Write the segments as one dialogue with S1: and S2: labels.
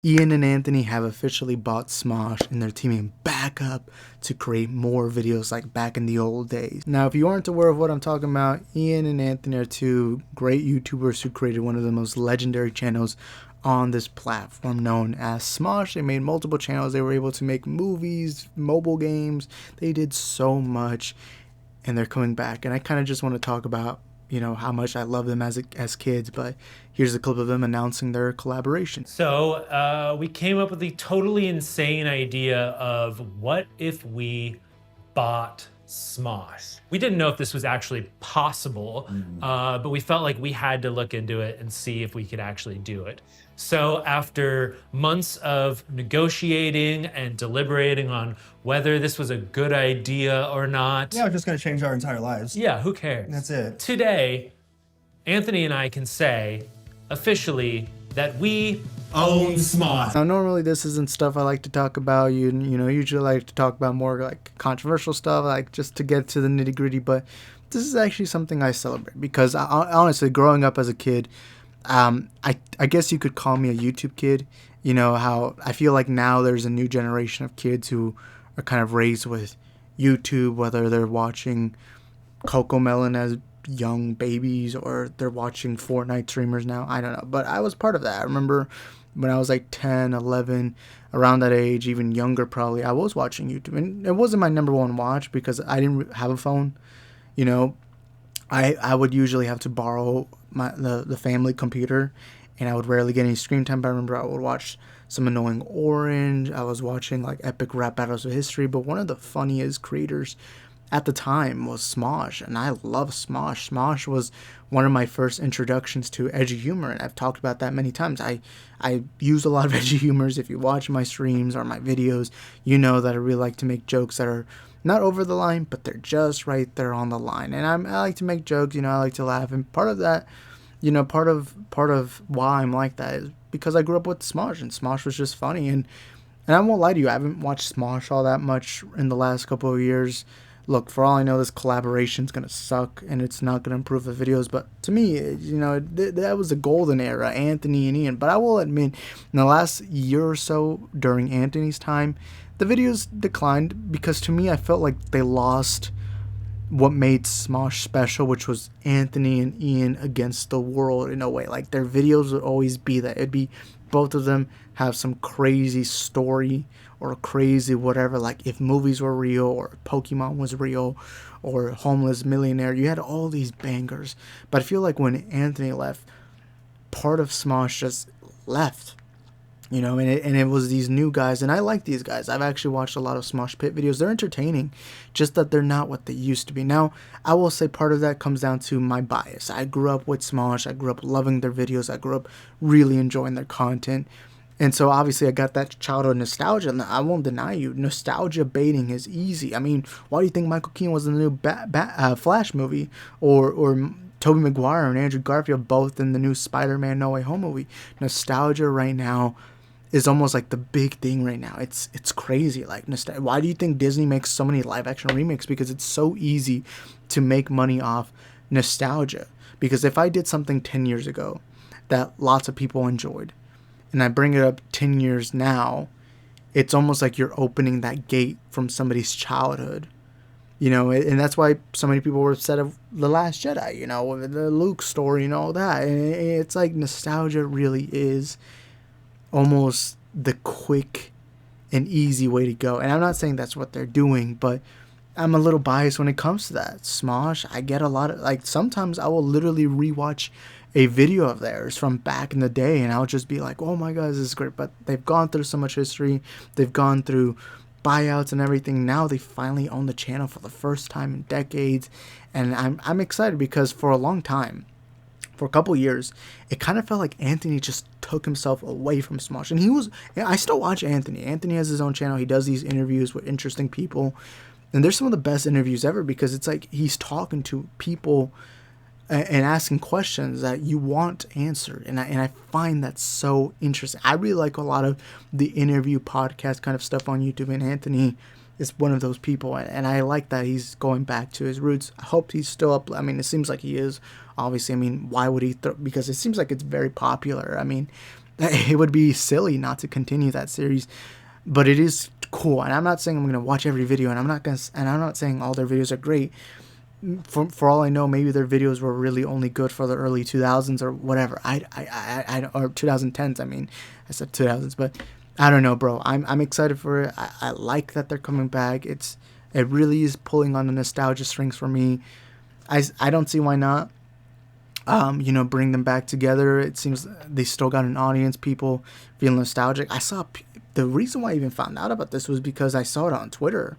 S1: Ian and Anthony have officially bought Smosh and they're teaming back up to create more videos like back in the old days. Now, if you aren't aware of what I'm talking about, Ian and Anthony are two great YouTubers who created one of the most legendary channels on this platform known as Smosh. They made multiple channels. They were able to make movies, mobile games. They did so much and they're coming back. And I kind of just want to talk about how much I love them as kids, but here's a clip of them announcing their collaboration.
S2: So we came up with the totally insane idea of what if we bought Smosh. We didn't know if this was actually possible, but we felt like we had to look into it and see if we could actually do it. So after months of negotiating and deliberating on whether this was a good idea or not.
S3: Yeah, we're just gonna change our entire lives.
S2: Yeah, who cares?
S3: That's it.
S2: Today, Anthony and I can say officially that we own Smosh.
S1: Now, normally this isn't stuff I like to talk about. Usually like to talk about more like controversial stuff, like just to get to the nitty gritty. But this is actually something I celebrate because honestly, growing up as a kid, I guess you could call me a YouTube kid. You know how I feel like now there's a new generation of kids who are kind of raised with YouTube, whether they're watching Cocomelon as young babies or they're watching Fortnite streamers now. I don't know, but I was part of that. I remember when I was like 10, 11, around that age, even younger probably, I was watching YouTube, and it wasn't my number one watch because I didn't have a phone. I would usually have to borrow the family computer, and I would rarely get any screen time. But I remember I would watch some Annoying Orange. I was watching like epic rap battles of history. But one of the funniest creators at the time was Smosh, and I love Smosh. Smosh was one of my first introductions to edgy humor, and I've talked about that many times. I use a lot of edgy humors. If you watch my streams or my videos, you know that I really like to make jokes that are not over the line, but they're just right there on the line. And I like to make jokes, I like to laugh, and part of that, part of why I'm like that is because I grew up with Smosh, and Smosh was just funny. And I won't lie to you, I haven't watched Smosh all that much in the last couple of years. Look, for all I know, this collaboration's gonna suck and it's not gonna improve the videos. But to me, that was the golden era, Anthony and Ian. But I will admit, in the last year or so during Anthony's time, the videos declined because to me, I felt like they lost what made Smosh special, which was Anthony and Ian against the world in a way. Like their videos would always be that. It'd be both of them have some crazy story or crazy whatever, like if movies were real or Pokemon was real or Homeless Millionaire, you had all these bangers. But I feel like when Anthony left, part of Smosh just left. And it was these new guys, and I like these guys. I've actually watched a lot of Smosh Pit videos. They're entertaining, just that they're not what they used to be. Now, I will say part of that comes down to my bias. I grew up with Smosh. I grew up loving their videos. I grew up really enjoying their content. And so, obviously, I got that childhood nostalgia, and I won't deny you, nostalgia baiting is easy. I mean, why do you think Michael Keaton was in the new Flash movie, or Tobey Maguire and Andrew Garfield both in the new Spider-Man No Way Home movie? Nostalgia right now is almost like the big thing right now. It's crazy. Like, why do you think Disney makes so many live action remakes? Because it's so easy to make money off nostalgia. Because if I did something 10 years ago that lots of people enjoyed, and I bring it up 10 years now, it's almost like you're opening that gate from somebody's childhood. And that's why so many people were upset of The Last Jedi, the Luke story and all that. And it's like nostalgia really is almost the quick and easy way to go. And I'm not saying that's what they're doing, but I'm a little biased when it comes to that. Smosh, I get a lot of, like, sometimes I will literally rewatch a video of theirs from back in the day, and I'll just be like, oh my god, this is great. But they've gone through so much history. They've gone through buyouts and everything. Now they finally own the channel for the first time in decades. And I'm excited because for a long time, for a couple years, it kind of felt like Anthony just took himself away from Smosh. And I still watch Anthony. Anthony has his own channel. He does these interviews with interesting people. And they're some of the best interviews ever because it's like he's talking to people and asking questions that you want answered. And I find that so interesting. I really like a lot of the interview podcast kind of stuff on YouTube. And Anthony is one of those people. And I like that he's going back to his roots. I hope he's still up. I mean, it seems like he is. Obviously, I mean, why would he? Because it seems like it's very popular. I mean, it would be silly not to continue that series. But it is cool, and I'm not saying I'm gonna watch every video, and I'm not saying all their videos are great. For all I know, maybe their videos were really only good for the early 2000s or whatever. Or 2010s. I mean, I said 2000s, but I don't know, bro. I'm excited for it. I like that they're coming back. It really is pulling on the nostalgia strings for me. I don't see why not. Bring them back together. It seems they still got an audience. People feel nostalgic. The reason why I even found out about this was because I saw it on Twitter.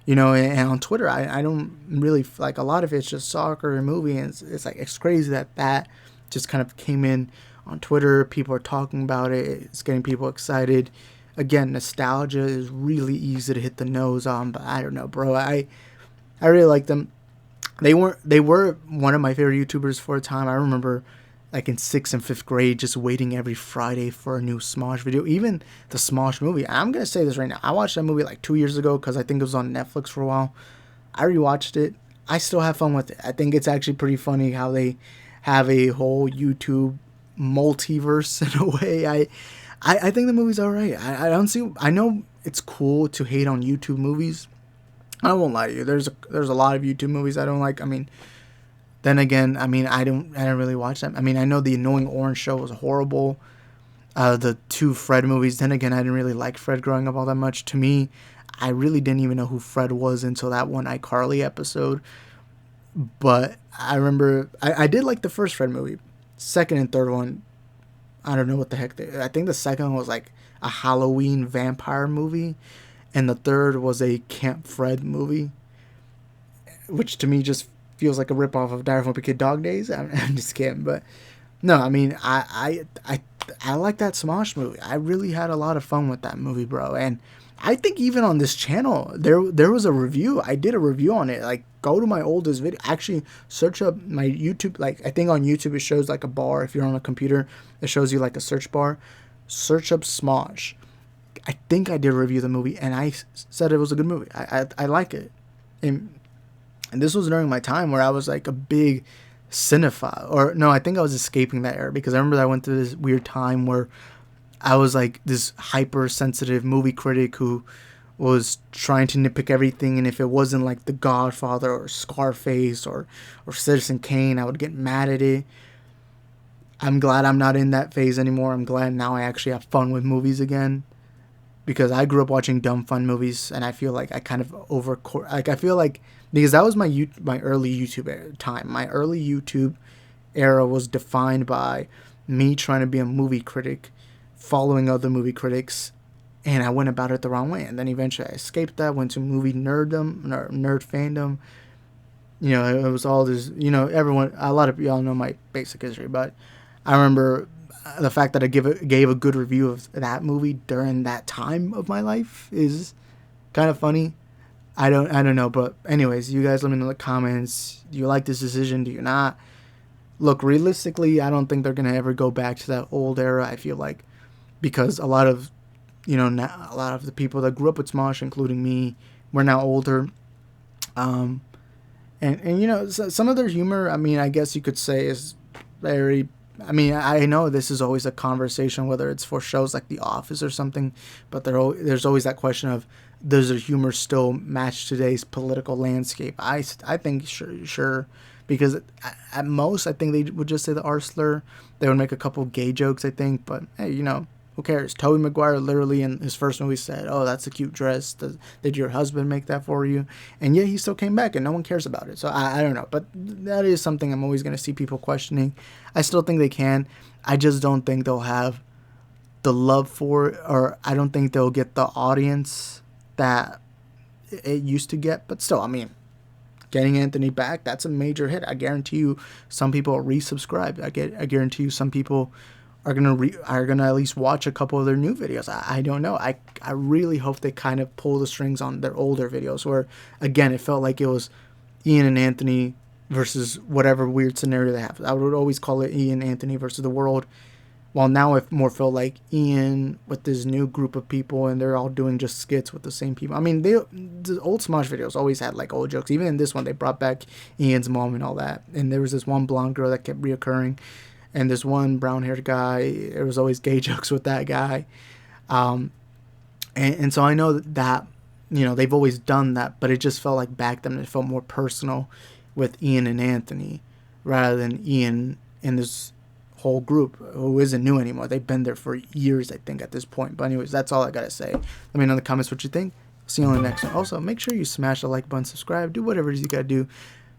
S1: And on Twitter, I don't really like, a lot of it's just soccer and movie, and it's crazy that just kind of came in on Twitter. People are talking about it. It's getting people excited. Again, nostalgia is really easy to hit the nose on, but I don't know, bro. I really like them. They were one of my favorite YouTubers for a time. I remember, like, in 6th and 5th grade, just waiting every Friday for a new Smosh video. Even the Smosh movie. I'm going to say this right now. I watched that movie like 2 years ago because I think it was on Netflix for a while. I rewatched it. I still have fun with it. I think it's actually pretty funny how they have a whole YouTube multiverse in a way. I think the movie's alright. I know it's cool to hate on YouTube movies. I won't lie to you. There's a lot of YouTube movies I don't like. I mean, then again, I don't really watch them. I mean, I know the Annoying Orange Show was horrible. The 2 Fred movies. Then again, I didn't really like Fred growing up all that much. To me, I really didn't even know who Fred was until that one iCarly episode. But I remember I did like the first Fred movie. Second and third one, I don't know what the heck. I think the second one was like a Halloween vampire movie, and the third was a Camp Fred movie, which to me just feels like a ripoff of Diary of a Kid Dog Days. I'm just kidding, but no, I mean, I like that Smosh movie. I really had a lot of fun with that movie, bro. And I think even on this channel, there was a review. I did a review on it. Like, go to my oldest video. Actually, search up my YouTube. Like, I think on YouTube it shows like a bar. If you're on a computer, it shows you like a search bar. Search up Smosh. I think I did review the movie, and I said it was a good movie. I like it. And this was during my time where I was like a big cinephile. Or no, I think I was escaping that era, because I remember I went through this weird time where I was like this hypersensitive movie critic who was trying to nitpick everything, and if it wasn't like The Godfather or Scarface or Citizen Kane, I would get mad at it. I'm glad I'm not in that phase anymore. I'm glad now I actually have fun with movies again, because I grew up watching dumb fun movies, and I feel like I kind of I feel like, because that was my early YouTube time. My early YouTube era was defined by me trying to be a movie critic, following other movie critics, and I went about it the wrong way. And then eventually I escaped that, went to movie nerddom, nerd fandom. It was all this, a lot of y'all know my basic history, but I remember the fact that I gave a good review of that movie during that time of my life is kind of funny. I don't know, but anyways, you guys let me know in the comments. Do you like this decision? Do you not? Look, realistically, I don't think they're gonna ever go back to that old era. I feel like, because a lot of the people that grew up with Smosh, including me, we're now older. And some of their humor, I mean, I guess you could say is very. I mean, I know this is always a conversation, whether it's for shows like The Office or something, but there's always that question of, does their humor still match today's political landscape? I think sure, because at most I think they would just say the R slur. They would make a couple gay jokes, I think, but hey, who cares? Tobey Maguire literally in his first movie said, "Oh, that's a cute dress. Did your husband make that for you?" And yet he still came back, and no one cares about it. So I don't know, but that is something I'm always going to see people questioning. I still think they can. I just don't think they'll have the love for it, or I don't think they'll get the audience that it used to get. But still, I mean, getting Anthony back, that's a major hit. I guarantee you some people will resubscribe. I guarantee you some people are gonna at least watch a couple of their new videos. I don't know. I really hope they kind of pull the strings on their older videos, where again it felt like it was Ian and Anthony versus whatever weird scenario they have. I would always call it Ian Anthony versus the world. While now I more feel like Ian with this new group of people, and they're all doing just skits with the same people. I mean, the old Smosh videos always had like old jokes. Even in this one, they brought back Ian's mom and all that. And there was this one blonde girl that kept reoccurring. and this one brown-haired guy, there was always gay jokes with that guy. And so I know that, you know, they've always done that, but it just felt like back then it felt more personal with Ian and Anthony rather than Ian and this whole group who isn't new anymore. They've been there for years, I think, at this point. But anyways, that's all I gotta say. Let me know in the comments what you think. See you on the next one. Also, make sure you smash the like button, subscribe, do whatever it is you gotta do.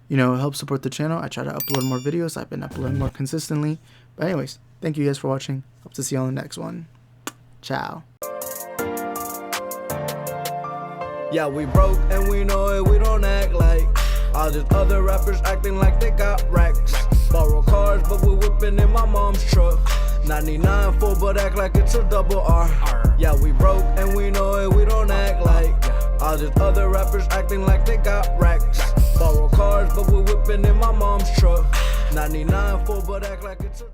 S1: You know, help support the channel. I try to upload more videos. I've been uploading more consistently. But anyways, thank you guys for watching. Hope to see you on the next one. Ciao.
S3: Yeah, we broke and we know it, we don't act like all these other rappers acting like they got racks. Borrow cars, but we whipping in my mom's truck. 99 full, but act like it's a double R. Yeah, we broke and we know it, we don't act like all these other rappers acting like they got racks. Borrow cars, but we whipping in my mom's truck. 99 full, but act like it's a